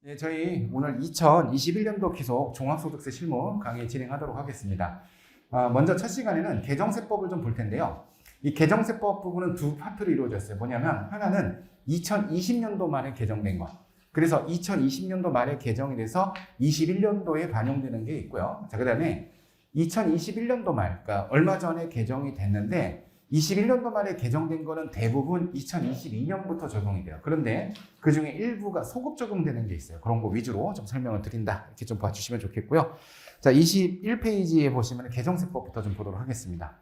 예, 저희 오늘 2021년도 기속 종합소득세 실무 강의 진행하도록 하겠습니다. 먼저 첫 시간에는 개정세법을 좀 볼 텐데요. 이 개정세법 부분은 두 파트로 이루어졌어요. 뭐냐면 하나는 2020년도 말에 개정된 것. 그래서 2020년도 말에 개정이 돼서 21년도에 반영되는 게 있고요. 자, 그 다음에 2021년도 말, 그러니까 얼마 전에 개정이 됐는데 21년도 말에 개정된 거는 대부분 2022년부터 적용이 돼요. 그런데 그 중에 일부가 소급 적용되는 게 있어요. 그런 거 위주로 좀 설명을 드린다. 이렇게 좀 봐주시면 좋겠고요. 자, 21페이지에 보시면 개정세법부터 좀 보도록 하겠습니다.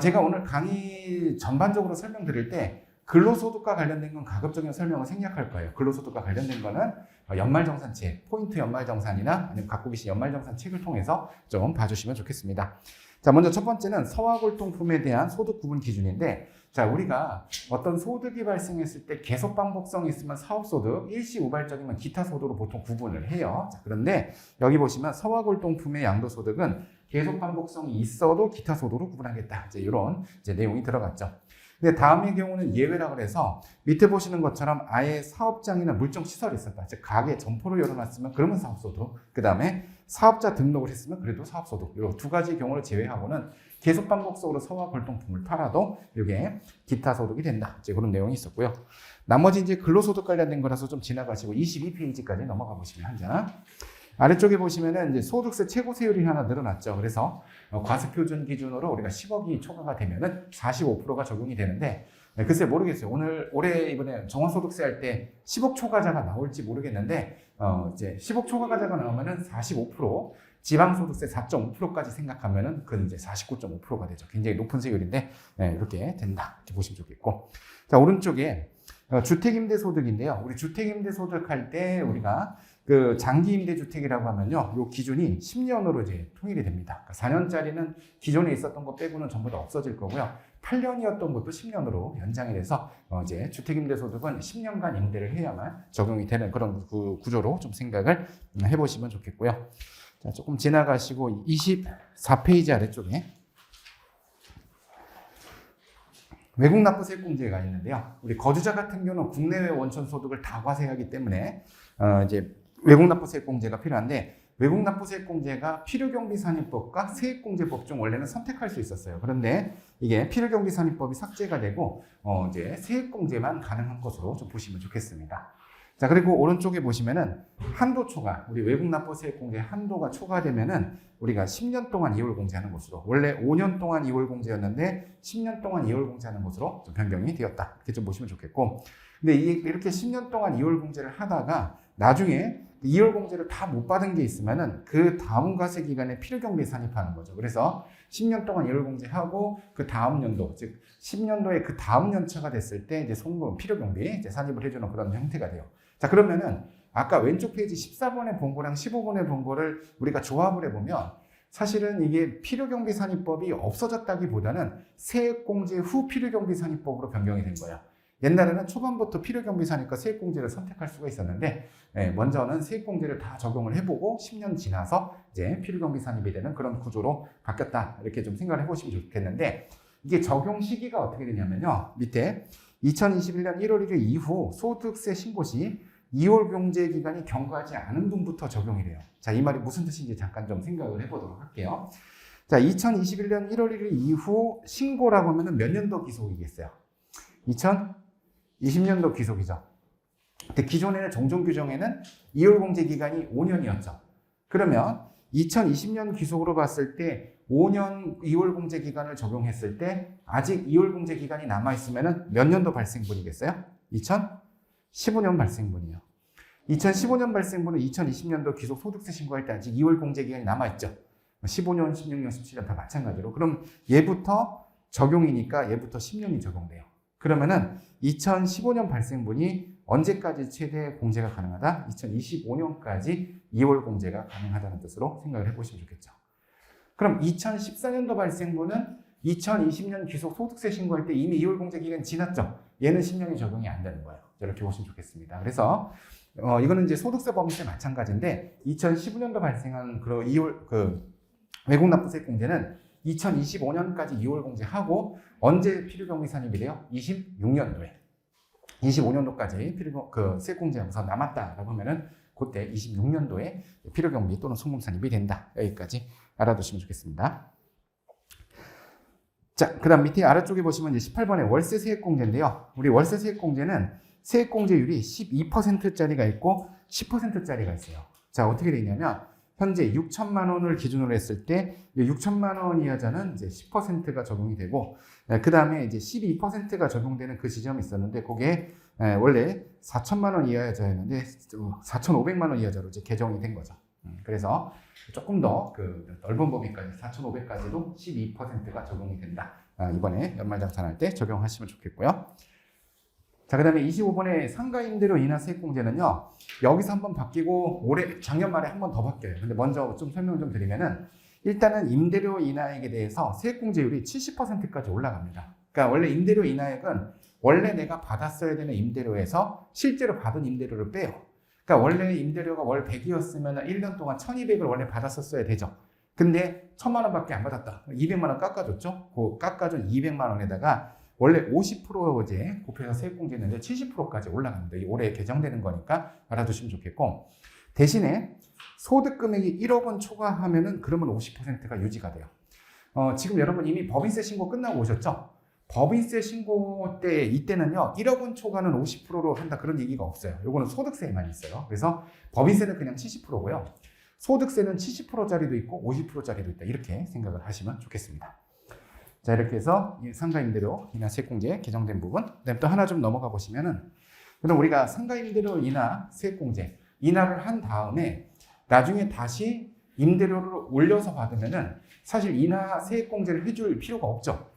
제가 오늘 강의 전반적으로 설명드릴 때 근로소득과 관련된 건 가급적인 설명을 생략할 거예요. 근로소득과 관련된 거는 연말정산책, 포인트 연말정산이나 아니면 갖고 계신 연말정산책을 통해서 좀 봐주시면 좋겠습니다. 자, 먼저 첫 번째는 서화골동품에 대한 소득 구분 기준인데, 자, 우리가 어떤 소득이 발생했을 때 계속 반복성이 있으면 사업소득, 일시 우발적이면 기타 소득으로 보통 구분을 해요. 자, 그런데 여기 보시면 서화골동품의 양도소득은 계속 반복성이 있어도 기타 소득으로 구분하겠다. 이제 이런 내용이 들어갔죠. 근데 다음의 경우는 예외라 그래서 밑에 보시는 것처럼 아예 사업장이나 물정 시설이 있었다. 즉 가게 점포를 열어놨으면 그러면 사업소득. 그 다음에 사업자 등록을 했으면 그래도 사업소득. 이 두 가지 경우를 제외하고는 계속 반복적으로 서화골동품을 팔아도 이게 기타 소득이 된다. 이제 그런 내용이 있었고요. 나머지 이제 근로소득 관련된 거라서 좀 지나가시고 22페이지까지 넘어가 보시면 한자. 아래쪽에 보시면은 이제 소득세 최고세율이 하나 늘어났죠. 그래서 과세표준 기준으로 우리가 10억이 초과가 되면은 45%가 적용이 되는데, 글쎄 모르겠어요. 올해 이번에 정원소득세 할 때 10억 초과자가 나올지 모르겠는데, 이제 10억 초과자가 나오면은 45%, 지방소득세 4.5%까지 생각하면은 그건 이제 49.5%가 되죠. 굉장히 높은 세율인데, 이렇게 된다. 이렇게 보시면 좋겠고. 자, 오른쪽에 주택임대소득인데요. 우리 주택임대소득 할 때 우리가 그 장기임대주택이라고 하면요, 요 기준이 10년으로 이제 통일이 됩니다. 그러니까 4년짜리는 기존에 있었던 거 빼고는 전부 다 없어질 거고요. 8년이었던 것도 10년으로 연장이 돼서 이제 주택임대소득은 10년간 임대를 해야만 적용이 되는 그런 구조로 좀 생각을 해보시면 좋겠고요. 자, 조금 지나가시고 24페이지 아래쪽에 외국납부세액공제가 있는데요. 우리 거주자 같은 경우는 국내외 원천소득을 다 과세하기 때문에 이제 외국납부세액공제가 필요한데, 외국납부세액공제가 필요경비산입법과 세액공제법 중 원래는 선택할 수 있었어요. 그런데 이게 필요경비산입법이 삭제가 되고 이제 세액공제만 가능한 것으로 좀 보시면 좋겠습니다. 자, 그리고 오른쪽에 보시면은 한도 초과, 우리 외국납부세액공제 한도가 초과되면은 우리가 10년 동안 이월공제하는 것으로, 원래 5년 동안 이월공제였는데 10년 동안 이월공제하는 것으로 좀 변경이 되었다. 이렇게 좀 보시면 좋겠고, 근데 이렇게 10년 동안 이월공제를 하다가 나중에 이월공제를 다 못 받은 게 있으면은 그 다음 과세 기간에 필요경비 산입하는 거죠. 그래서 10년 동안 이월공제하고 그 다음 연도, 즉 10년도에 그 다음 연차가 됐을 때 이제 송금 필요경비 이제 산입을 해주는 그런 형태가 돼요. 자, 그러면은 아까 왼쪽 페이지 14번에 본 거랑 15번에 본 거를 우리가 조합을 해보면 사실은 이게 필요경비산입법이 없어졌다기보다는 세액공제 후 필요경비산입법으로 변경이 된 거예요. 옛날에는 초반부터 필요경비산입과 세액공제를 선택할 수가 있었는데, 먼저는 세액공제를 다 적용을 해보고 10년 지나서 이제 필요경비산입이 되는 그런 구조로 바뀌었다. 이렇게 좀 생각을 해보시면 좋겠는데, 이게 적용 시기가 어떻게 되냐면요. 밑에 2021년 1월 1일 이후 소득세 신고 시 2월 공제 기간이 경과하지 않은 분부터 적용이 돼요. 자, 이 말이 무슨 뜻인지 잠깐 좀 생각을 해보도록 할게요. 자, 2021년 1월 1일 이후 신고라고 하면 몇 년도 기속이겠어요? 2020년도 기속이죠. 근데 기존에는 종종 규정에는 2월 공제 기간이 5년이었죠. 그러면 2020년 기속으로 봤을 때 5년 2월 공제 기간을 적용했을 때 아직 2월 공제 기간이 남아있으면 몇 년도 발생분이겠어요? 2015년 발생분이요. 2015년 발생분은 2020년도 기속 소득세 신고할 때 아직 2월 공제 기간이 남아있죠. 15년, 16년, 17년 다 마찬가지로. 그럼 얘부터 적용이니까 얘부터 10년이 적용돼요. 그러면은 2015년 발생분이 언제까지 최대 공제가 가능하다? 2025년까지 2월 공제가 가능하다는 뜻으로 생각을 해보시면 좋겠죠. 그럼 2014년도 발생분은 2020년 기속 소득세 신고할 때 이미 2월 공제 기간이 지났죠. 얘는 10년이 적용이 안 되는 거예요. 이렇게 보시면 좋겠습니다. 그래서 이거는 이제 소득세 범위세 마찬가지인데 2015년도 발생한 그 외국납부세 공제는 2025년까지 2월 공제하고 언제 필요경비 산입이 돼요? 26년도에. 25년도까지 세액공제 영상 남았다라고 하면은 그때 26년도에 필요경비 또는 송금산입이 된다. 여기까지 알아두시면 좋겠습니다. 자, 그 다음 밑에 아래쪽에 보시면 이제 18번에 월세 세액공제인데요. 우리 월세 세액공제는 세액공제율이 12%짜리가 있고 10%짜리가 있어요. 자, 어떻게 되냐면 현재 6천만 원을 기준으로 했을 때 6천만 원 이하자는 이제 10%가 적용이 되고 그 다음에 이제 12%가 적용되는 그 지점이 있었는데 그게 원래 4천만 원 이하자였는데 4,500만 원 이하자로 이제 개정이 된 거죠. 그래서 조금 더 그 넓은 범위까지 4,500까지도 12%가 적용이 된다. 이번에 연말정산할 때 적용하시면 좋겠고요. 자, 그 다음에 25번의 상가임대료 인하 세액공제는요, 여기서 한번 바뀌고 작년 말에 한 번 더 바뀌어요. 근데 먼저 좀 설명 좀 드리면은, 일단은 임대료 인하액에 대해서 세액공제율이 70%까지 올라갑니다. 그러니까 원래 임대료 인하액은 원래 내가 받았어야 되는 임대료에서 실제로 받은 임대료를 빼요. 그러니까 원래 임대료가 월 100이었으면 1년 동안 1200을 원래 받았었어야 되죠. 근데 1000만 원밖에 안 받았다. 200만 원 깎아줬죠. 그 깎아준 200만 원에다가 원래 50% 이제 곱해서 세액공제했는데 70%까지 올라갑니다. 올해 개정되는 거니까 알아두시면 좋겠고, 대신에 소득 금액이 1억 원 초과하면은 그러면 50%가 유지가 돼요. 지금 여러분 이미 법인세 신고 끝나고 오셨죠? 법인세 신고 때 이때는요 1억 원 초과는 50%로 한다 그런 얘기가 없어요. 요거는 소득세에만 있어요. 그래서 법인세는 그냥 70%고요. 소득세는 70%짜리도 있고 50%짜리도 있다. 이렇게 생각을 하시면 좋겠습니다. 자, 이렇게 해서 상가임대료 인하 세액공제 개정된 부분. 그다음에 또 하나 좀 넘어가 보시면은, 그럼 우리가 상가임대료 인하 세액공제 인하를 한 다음에 나중에 다시 임대료를 올려서 받으면은 사실 인하 세액공제를 해줄 필요가 없죠.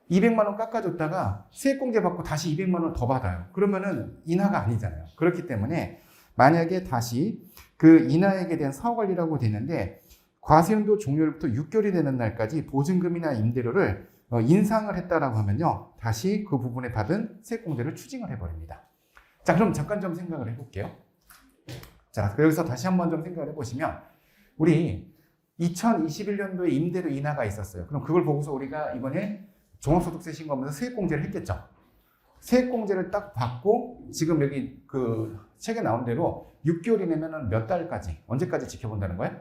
200만 원 깎아줬다가 세액공제 받고 다시 200만 원 더 받아요. 그러면은 인하가 아니잖아요. 그렇기 때문에 만약에 다시 그 인하액에 대한 사후관리라고 되는데, 과세연도 종료일부터 6개월이 되는 날까지 보증금이나 임대료를 인상을 했다라고 하면요, 다시 그 부분에 받은 세액공제를 추징을 해버립니다. 자, 그럼 잠깐 좀 생각을 해볼게요. 자, 여기서 다시 한번 좀 생각을 해보시면, 우리 2021년도에 임대료 인하가 있었어요. 그럼 그걸 보고서 우리가 이번에 종합소득세 신고하면서 세액공제를 했겠죠. 세액공제를 딱 받고 지금 여기 그 책에 나온 대로 6개월이 내면은 몇 달까지, 언제까지 지켜본다는 거예요?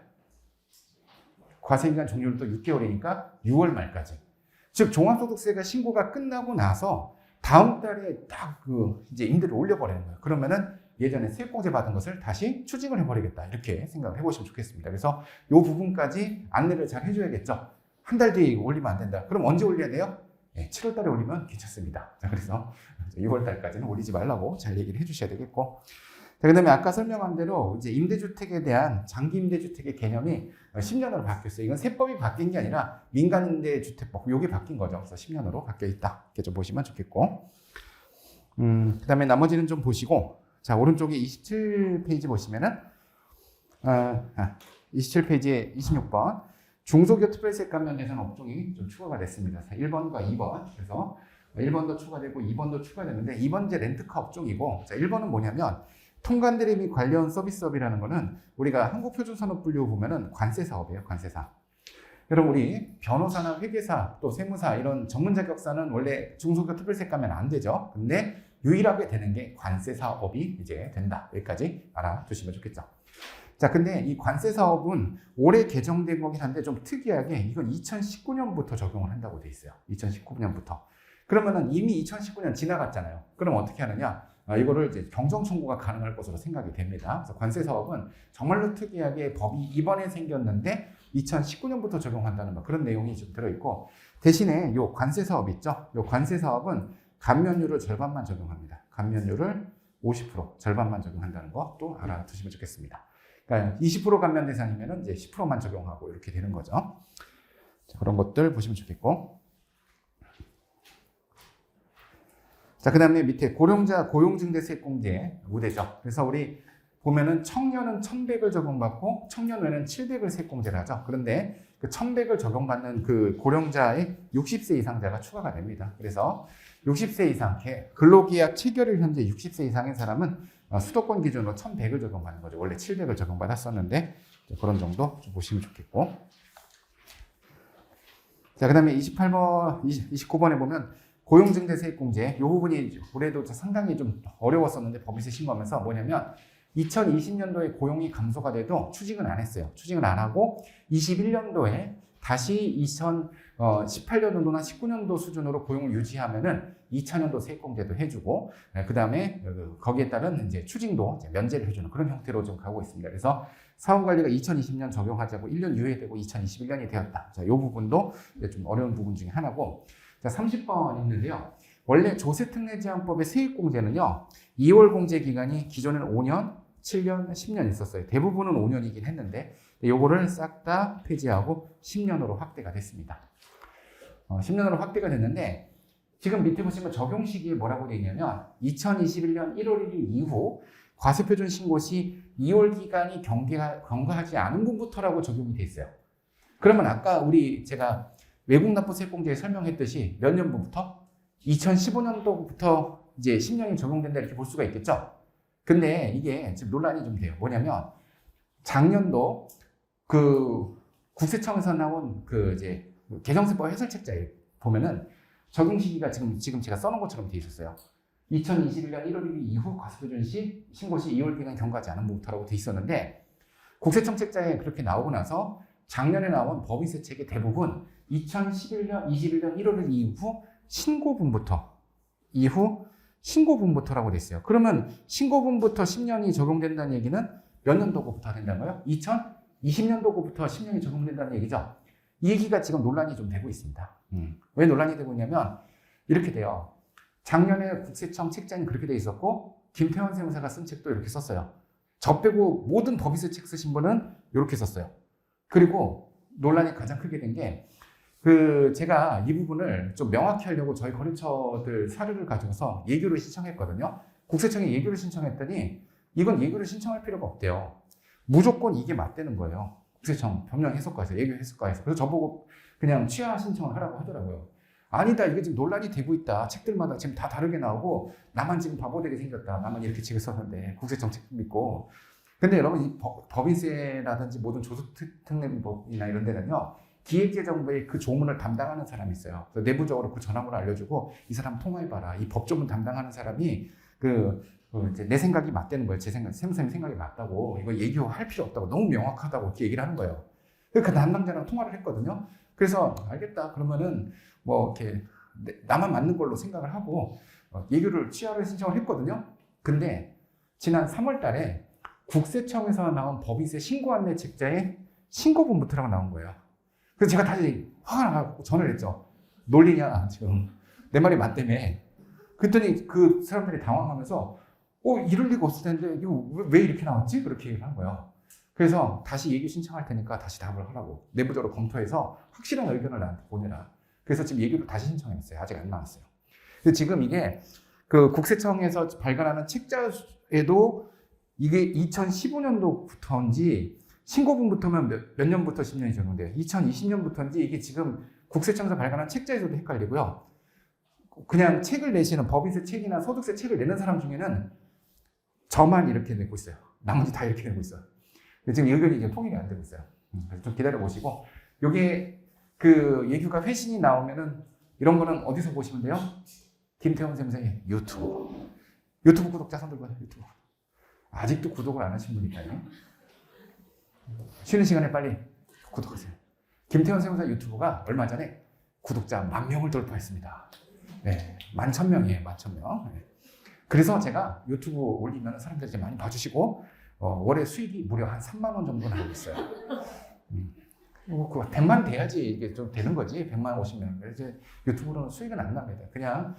과세기간 종료일도 6개월이니까 6월 말까지. 즉 종합소득세가 신고가 끝나고 나서 다음 달에 딱 그 이제 임대를 올려버리는 거예요. 그러면은 예전에 세액공제 받은 것을 다시 추징을 해버리겠다. 이렇게 생각을 해보시면 좋겠습니다. 그래서 이 부분까지 안내를 잘 해줘야겠죠. 한 달 뒤에 올리면 안 된다. 그럼 언제 올려야 돼요? 네, 7월 달에 올리면 괜찮습니다. 자, 그래서 6월 달까지는 올리지 말라고 잘 얘기를 해주셔야 되겠고. 자, 그 다음에 아까 설명한 대로 이제 임대주택에 대한 장기 임대주택의 개념이 10년으로 바뀌었어요. 이건 세법이 바뀐 게 아니라 민간임대주택법, 요게 바뀐 거죠. 그래서 10년으로 바뀌어 있다. 이렇게 좀 보시면 좋겠고. 그 다음에 나머지는 좀 보시고, 자, 오른쪽에 27페이지 보시면은, 27페이지에 26번. 중소기업 특별세 감면 대상 업종이 좀 추가가 됐습니다. 1번과 2번. 그래서 1번도 추가되고 2번도 추가되는데, 2번 이제 렌트카 업종이고, 자, 1번은 뭐냐면, 통관대리 및 관련 서비스업이라는 거는 우리가 한국표준산업분류 보면은 관세 사업이에요, 관세 사업. 여러분, 우리 변호사나 회계사 또 세무사 이런 전문 자격사는 원래 중소기업 특별세 까면 안 되죠. 근데 유일하게 되는 게 관세 사업이 이제 된다. 여기까지 알아두시면 좋겠죠. 자, 근데 이 관세 사업은 올해 개정된 거긴 한데 좀 특이하게 이건 2019년부터 적용을 한다고 돼 있어요. 2019년부터. 그러면은 이미 2019년 지나갔잖아요. 그럼 어떻게 하느냐? 이거를 이제 경정 청구가 가능할 것으로 생각이 됩니다. 그래서 관세 사업은 정말로 특이하게 법이 이번에 생겼는데 2019년부터 적용한다는 그런 내용이 좀 들어있고, 대신에 요 관세 사업 있죠? 요 관세 사업은 감면율을 절반만 적용합니다. 감면율을 50% 절반만 적용한다는 것도 알아두시면 좋겠습니다. 그러니까 20% 감면 대상이면은 이제 10%만 적용하고 이렇게 되는 거죠. 자, 그런 것들 보시면 좋겠고. 자, 그 다음에 밑에 고령자 고용증대세액공제 우대죠. 그래서 우리 보면은 청년은 1100을 적용받고 청년 외에는 700을 세액공제를 하죠. 그런데 그 1100을 적용받는 그 고령자의 60세 이상자가 추가가 됩니다. 그래서 60세 이상, 근로계약 체결일 현재 60세 이상인 사람은 수도권 기준으로 1100을 적용받는 거죠. 원래 700을 적용받았었는데 그런 정도 좀 보시면 좋겠고. 자, 그 다음에 29번에 보면 고용증대세액공제, 이 부분이 올해도 상당히 좀 어려웠었는데 법인세 신고하면서 뭐냐면 2020년도에 고용이 감소가 돼도 추징은 안 했어요. 추징을 안 하고 21년도에 다시 2018년도나 19년도 수준으로 고용을 유지하면은 2000년도 세액공제도 해주고, 그 다음에 거기에 따른 이제 추징도 이제 면제를 해주는 그런 형태로 좀 가고 있습니다. 그래서 사후관리가 2020년 적용하자고 1년 유예되고 2021년이 되었다. 자, 이 부분도 좀 어려운 부분 중에 하나고, 자, 30번 있는데요. 원래 조세특례제한법의 세액공제는요, 2월 공제 기간이 기존에는 5년, 7년, 10년 있었어요. 대부분은 5년이긴 했는데, 요거를 싹 다 폐지하고 10년으로 확대가 됐습니다. 10년으로 확대가 됐는데, 지금 밑에 보시면 적용 시기에 뭐라고 되어 있냐면, 2021년 1월 1일 이후 과세표준 신고 시 2월 기간이 경과하지 않은 분부터라고 적용이 돼 있어요. 그러면 아까 제가 외국납부세액공제에 설명했듯이 몇 년부터? 2015년도부터 이제 10년이 적용된다 이렇게 볼 수가 있겠죠? 근데 이게 지금 논란이 좀 돼요. 뭐냐면, 작년도 국세청에서 나온 이제 개정세법 해설책자에 보면은 적용 시기가 지금 제가 써놓은 것처럼 돼 있었어요. 2021년 1월 1일 이후 과세표준 시 신고 시 2월 기간 경과하지 않은 부터라고 돼 있었는데, 국세청 책자에 그렇게 나오고 나서 작년에 나온 법인세 책의 대부분 2021년 1월 1일 이후 신고분부터라고 돼 있어요. 그러면 신고분부터 10년이 적용된다는 얘기는 몇 년도부터 된다는 거예요? 2020년도부터 10년이 적용된다는 얘기죠. 이 얘기가 지금 논란이 좀 되고 있습니다. 왜 논란이 되고 있냐면 이렇게 돼요. 작년에 국세청 책자는 그렇게 돼 있었고, 김태원 세무사가 쓴 책도 이렇게 썼어요. 저 빼고 모든 법인세 책 쓰신 분은 이렇게 썼어요. 그리고 논란이 가장 크게 된 게, 제가 이 부분을 좀 명확히 하려고 저희 거래처들 사료를 가져와서 예규를 신청했거든요. 국세청에 예규를 신청했더니 이건 예규를 신청할 필요가 없대요. 무조건 이게 맞대는 거예요. 국세청 법령해석과에서, 예규해석과에서. 그래서 저보고 그냥 취하 신청을 하라고 하더라고요. 아니다, 이게 지금 논란이 되고 있다. 책들마다 지금 다 다르게 나오고 나만 지금 바보되게 생겼다. 나만 이렇게 책을 썼는데 국세청 책 믿고. 근데 여러분, 이 법인세라든지 모든 조세특례법이나 이런 데는요, 기획재정부의 그 조문을 담당하는 사람이 있어요. 그래서 내부적으로 그 전화번호 알려주고 이 사람 통화해봐라. 이 법조문 담당하는 사람이 이제 내 생각이 맞다는 거예요. 세무사님 생각이 맞다고. 이거 얘기할 필요 없다고. 너무 명확하다고 이렇게 얘기를 하는 거예요. 그 담당자랑 통화를 했거든요. 그래서 알겠다. 그러면은 뭐 이렇게 나만 맞는 걸로 생각을 하고 예규를 취하를 신청을 했거든요. 근데 지난 3월 달에 국세청에서 나온 법인세 신고 안내 책자에 신고분부터라고 나온 거예요. 그래서 제가 다시 화가 나고 전화를 했죠. 놀리냐 지금. 내 말이 맞다며. 그랬더니 그 사람들이 당황하면서 이럴 리가 없을 텐데 이거 왜 이렇게 나왔지? 그렇게 얘기를 한 거예요. 그래서 다시 예규 신청할 테니까 다시 답을 하라고. 내부적으로 검토해서 확실한 의견을 나한테 보내라. 그래서 지금 예규를 다시 신청했어요. 아직 안 나왔어요. 근데 지금 이게 국세청에서 발간하는 책자에도 이게 2015년도부터인지 신고분부터면 몇 년부터 10년이 적용돼요. 2020년부터인지 이게 지금 국세청에서 발간한 책자에서도 헷갈리고요. 그냥 책을 내시는 법인세 책이나 소득세 책을 내는 사람 중에는 저만 이렇게 내고 있어요. 나머지 다 이렇게 내고 있어요. 지금 의견이 이제 통일이 안 되고 있어요. 그래서 좀 기다려 보시고, 요게 예규가 회신이 나오면은 이런 거는 어디서 보시면 돼요? 김태원 세무사의 유튜브 구독자 손 들고 유튜브. 아직도 구독을 안 하신 분이 있다요. 쉬는 시간에 빨리 구독하세요. 김태원 세무사 유튜브가 얼마 전에 구독자 10,000명을 돌파했습니다. 네, 11,000명이에요, 11,000명. 네. 그래서 제가 유튜브 올리면 사람들이 많이 봐주시고, 월에 수익이 무려 한 3만 원 정도 나오고 있어요. 100만 돼야지 이게 좀 되는 거지. 100만 오시면. 이제 유튜브로는 수익은 안 납니다. 그냥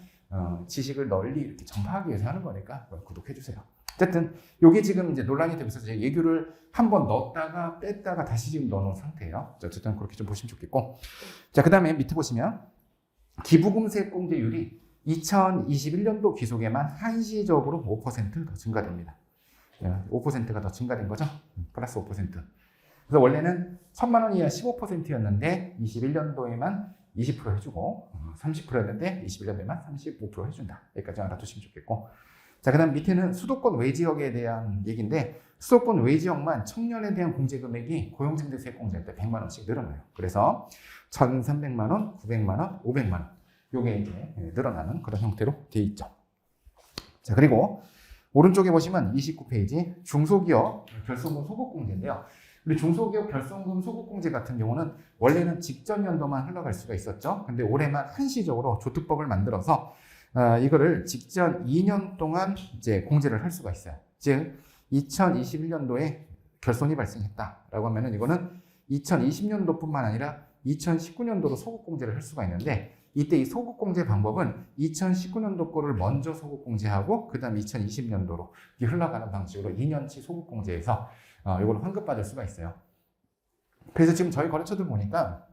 지식을 널리 이렇게 전파하기 위해서 하는 거니까 구독해주세요. 어쨌든 이게 지금 이제 논란이 되고 있어서 제가 예규를 한번 넣었다가 뺐다가 다시 지금 넣어놓은 상태예요. 어쨌든 그렇게 좀 보시면 좋겠고. 자, 그 다음에 밑에 보시면 기부금세액공제율이 2021년도 기속에만 한시적으로 5% 더 증가됩니다. 5%가 더 증가된 거죠. 플러스 5%. 그래서 원래는 1,000만 원 이하 15%였는데 21년도에만 20% 해주고 30%였는데 21년도에만 35% 해준다. 여기까지 알아두시면 좋겠고. 자, 그 다음 밑에는 수도권 외지역에 대한 얘기인데, 수도권 외지역만 청년에 대한 공제금액이 고용상대세액공제할 때 100만 원씩 늘어나요. 그래서 1,300만 원, 900만 원, 500만 원. 요게 이제 늘어나는 그런 형태로 되어 있죠. 자, 그리고 오른쪽에 보시면 29페이지 중소기업 결손금 소급공제인데요. 우리 중소기업 결손금 소급공제 같은 경우는 원래는 직전 연도만 흘러갈 수가 있었죠. 근데 올해만 한시적으로 조특법을 만들어서 이거를 직전 2년 동안 이제 공제를 할 수가 있어요. 즉 2021년도에 결손이 발생했다라고 하면은 이거는 2020년도뿐만 아니라 2019년도로 소급공제를 할 수가 있는데, 이때 이 소급공제 방법은 2019년도 거를 먼저 소급공제하고 그 다음 2020년도로 흘러가는 방식으로 2년치 소급공제해서 이걸 환급받을 수가 있어요. 그래서 지금 저희 거래처들 보니까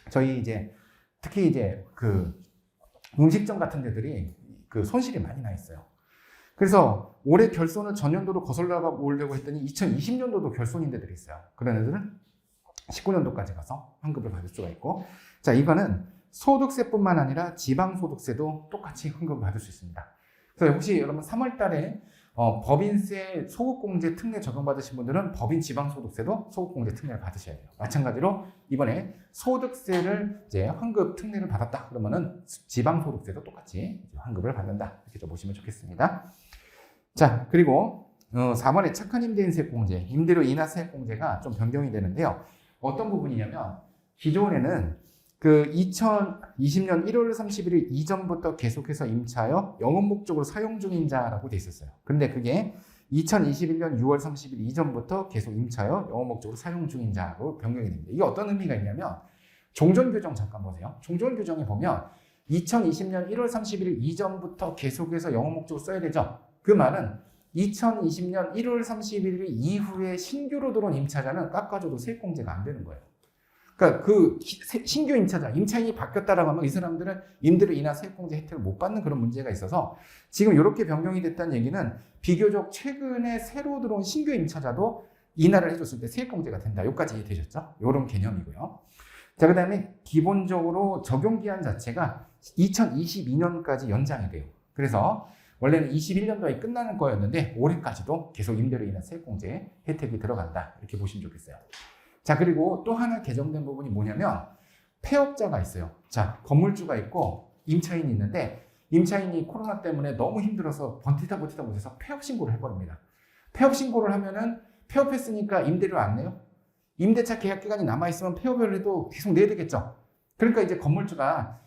저희 이제 특히 이제 그 음식점 같은 데들이 그 손실이 많이 나 있어요. 그래서 올해 결손을 전년도로 거슬러 오려고 했더니 2020년도도 결손인 데들이 있어요. 그런 애들은 19년도까지 가서 환급을 받을 수가 있고, 자, 이거는 소득세뿐만 아니라 지방소득세도 똑같이 환급을 받을 수 있습니다. 그래서 혹시 여러분 3월 달에 법인세 소급공제 특례 적용받으신 분들은 법인 지방소득세도 소급공제 특례를 받으셔야 돼요. 마찬가지로 이번에 소득세를 이제 환급 특례를 받았다 그러면은 지방소득세도 똑같이 환급을 받는다, 이렇게 좀 보시면 좋겠습니다. 자, 그리고 4번에 착한 임대인 세액공제, 임대료 인하 세액공제가 좀 변경이 되는데요. 어떤 부분이냐면 기존에는 그 2020년 1월 31일 이전부터 계속해서 임차하여 영업 목적으로 사용 중인 자라고 돼 있었어요. 근데 그게 2021년 6월 30일 이전부터 계속 임차하여 영업 목적으로 사용 중인 자로 변경이 됩니다. 이게 어떤 의미가 있냐면 종전 규정 잠깐 보세요. 종전 규정에 보면 2020년 1월 31일 이전부터 계속해서 영업 목적으로 써야 되죠. 그 말은 2020년 1월 31일 이후에 신규로 들어온 임차자는 깎아줘도 세액공제가 안 되는 거예요. 그러니까 그 신규 임차자, 임차인이 바뀌었다라고 하면 이 사람들은 임대료 인하 세액공제 혜택을 못 받는 그런 문제가 있어서 지금 이렇게 변경이 됐다는 얘기는 비교적 최근에 새로 들어온 신규 임차자도 인하를 해줬을 때 세액공제가 된다. 여기까지 이해되셨죠? 이런 개념이고요. 자, 그 다음에 기본적으로 적용기한 자체가 2022년까지 연장이 돼요. 그래서 원래는 21년도에 끝나는 거였는데 올해까지도 계속 임대료 인하 세액공제 혜택이 들어간다, 이렇게 보시면 좋겠어요. 자, 그리고 또 하나 개정된 부분이 뭐냐면 폐업자가 있어요. 자, 건물주가 있고 임차인이 있는데 임차인이 코로나 때문에 너무 힘들어서 버티다 못해서 폐업 신고를 해버립니다. 폐업 신고를 하면은 폐업했으니까 임대료 안 내요? 임대차 계약 기간이 남아있으면 폐업을 해도 계속 내야 되겠죠. 그러니까 이제 건물주가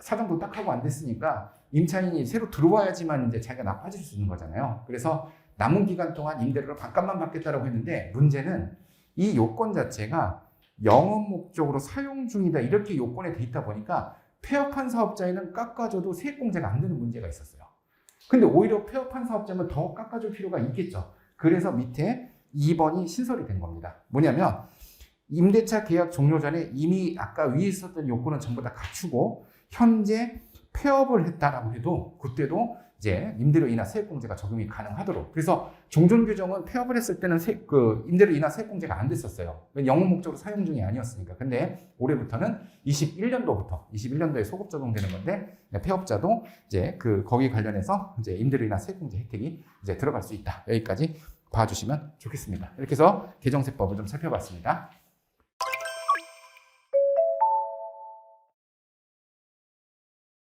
사정도 딱 하고 안 됐으니까 임차인이 새로 들어와야지만 이제 자기가 나빠질 수 있는 거잖아요. 그래서 남은 기간 동안 임대료를 반값만 받겠다라고 했는데 문제는 이 요건 자체가 영업 목적으로 사용 중이다, 이렇게 요건에 돼 있다 보니까 폐업한 사업자에는 깎아줘도 세액공제가 안 되는 문제가 있었어요. 근데 오히려 폐업한 사업자면 더 깎아줄 필요가 있겠죠. 그래서 밑에 2번이 신설이 된 겁니다. 뭐냐면 임대차 계약 종료 전에 이미 아까 위에 있었던 요건은 전부 다 갖추고 현재 폐업을 했다라고 해도 그때도 이제 임대료 인하 세액공제가 적용이 가능하도록. 그래서 종전 규정은 폐업을 했을 때는 임대료 인하 세액공제가 안 됐었어요. 영업 목적으로 사용 중이 아니었으니까. 근데 올해부터는 21년도에 소급 적용되는 건데 폐업자도 이제 거기 관련해서 이제 임대료 인하 세액공제 혜택이 이제 들어갈 수 있다. 여기까지 봐주시면 좋겠습니다. 이렇게 해서 개정세법을 좀 살펴봤습니다.